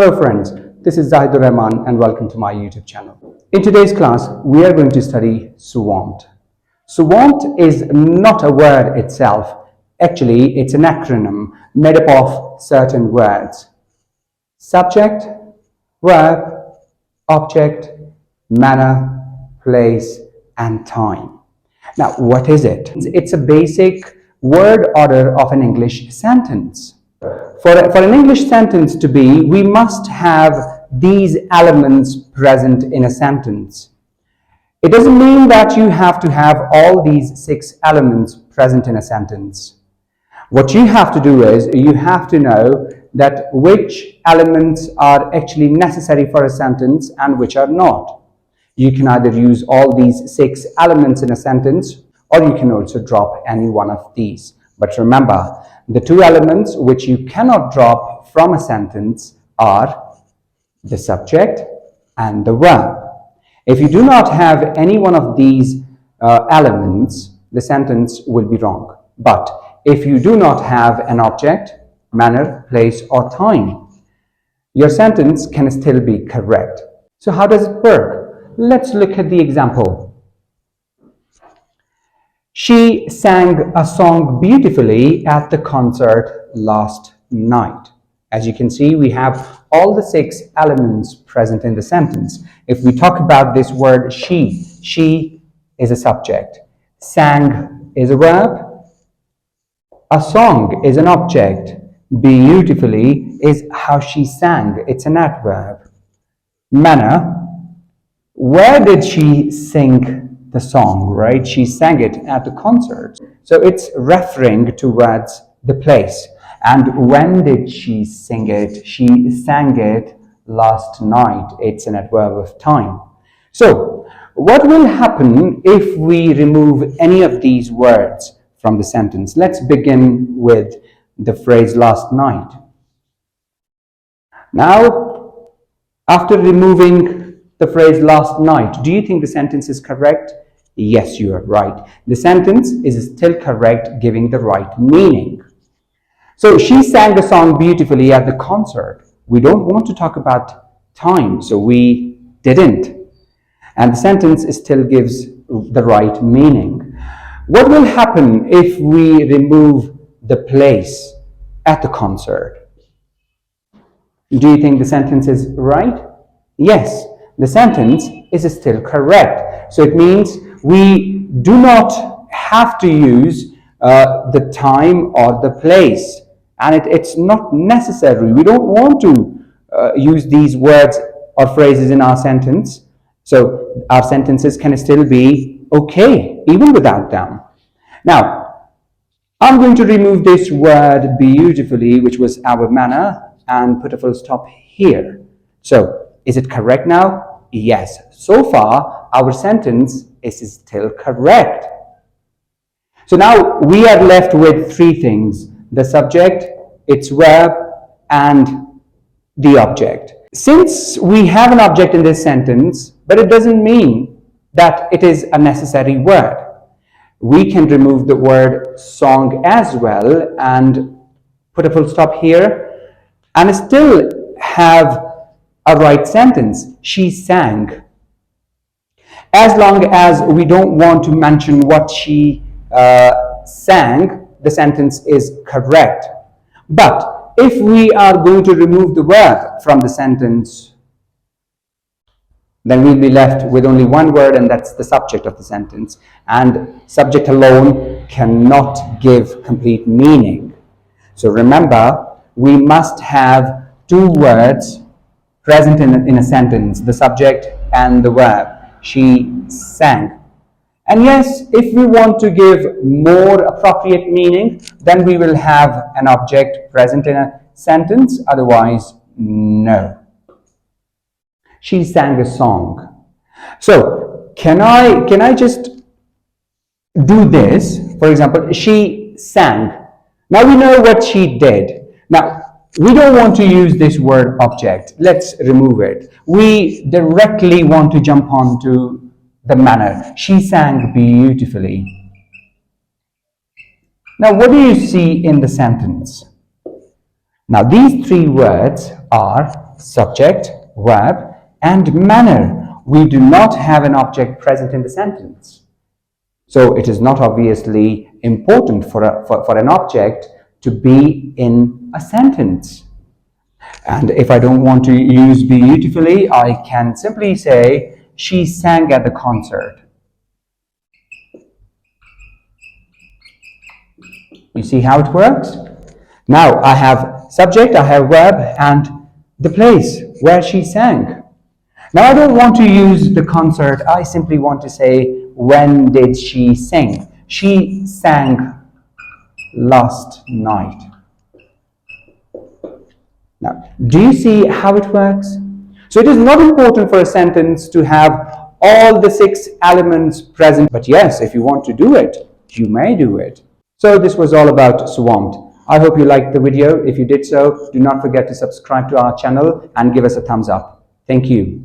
Hello friends, this is Zahidur Rahman and welcome to my YouTube channel. In today's class, we are going to study SVOMPT. SVOMPT is not a word itself. Actually, it's an acronym made up of certain words. Subject, verb, object, manner, place, and time. Now, what is it? It's a basic word order of an English sentence. For an English sentence to be, we must have these elements present in a sentence. It doesn't mean that you have to have all these 6 elements present in a sentence. What you have to do is, you have to know that which elements are actually necessary for a sentence and which are not. You can either use all these 6 elements in a sentence, or you can also drop any one of these. But remember, the 2 elements which you cannot drop from a sentence are the subject and the verb. If you do not have any one of these elements, the sentence will be wrong. But if you do not have an object, manner, place, or time, your sentence can still be correct. So how does it work? Let's look at the example. She sang a song beautifully at the concert last night. As you can see, we have all the 6 elements present in the sentence. If we talk about this word she is a subject. Sang is a verb. A song is an object. Beautifully is how she sang. It's an adverb. Manner. Where did she sing the song, right? She sang it at the concert. So it's referring towards the place. And when did she sing it? She sang it last night. It's an adverb of time. So what will happen if we remove any of these words from the sentence? Let's begin with the phrase last night. Now, after removing the phrase last night, do you think the sentence is correct? Yes, you are right. The sentence is still correct, giving the right meaning. So she sang the song beautifully at the concert. We don't want to talk about time, so we didn't. And the sentence still gives the right meaning. What will happen if we remove the place at the concert? Do you think the sentence is right? Yes, the sentence is still correct. So it means we do not have to use the time or the place. And it's not necessary. We don't want to use these words or phrases in our sentence. So our sentences can still be okay, even without them. Now, I'm going to remove this word beautifully, which was our manner, and put a full stop here. So, is it correct now? Yes. So far, our sentence is still correct. So now we are left with 3 things: the subject, its verb, and the object. Since we have an object in this sentence, but it doesn't mean that it is a necessary word, we can remove the word song as well and put a full stop here and still have a right sentence. She sang. As long as we don't want to mention what she sang, the sentence is correct. But if we are going to remove the verb from the sentence, then we'll be left with only one word, and that's the subject of the sentence. And subject alone cannot give complete meaning. So remember, we must have 2 words present in a sentence, the subject and the verb. She sang. And yes, if we want to give more appropriate meaning, then we will have an object present in a sentence, otherwise, no. She sang a song. So, can I just do this? For example, she sang. Now we know what she did. Now, we don't want to use this word object. Let's remove it. We directly want to jump on to the manner. She sang beautifully. Now, what do you see in the sentence? Now, these 3 words are subject, verb, and manner. We do not have an object present in the sentence. So it is not obviously important for an object to be in a sentence. And if I don't want to use beautifully, I can simply say, she sang at the concert. You see how it works? Now I have subject, I have verb, and the place where she sang. Now I don't want to use the concert, I simply want to say, when did she sing? She sang last night. Now, do you see how it works? So it is not important for a sentence to have all the 6 elements present, but yes, if you want to do it, you may do it. So this was all about SVOMPT. I hope you liked the video. If you did so, do not forget to subscribe to our channel and give us a thumbs up. Thank you.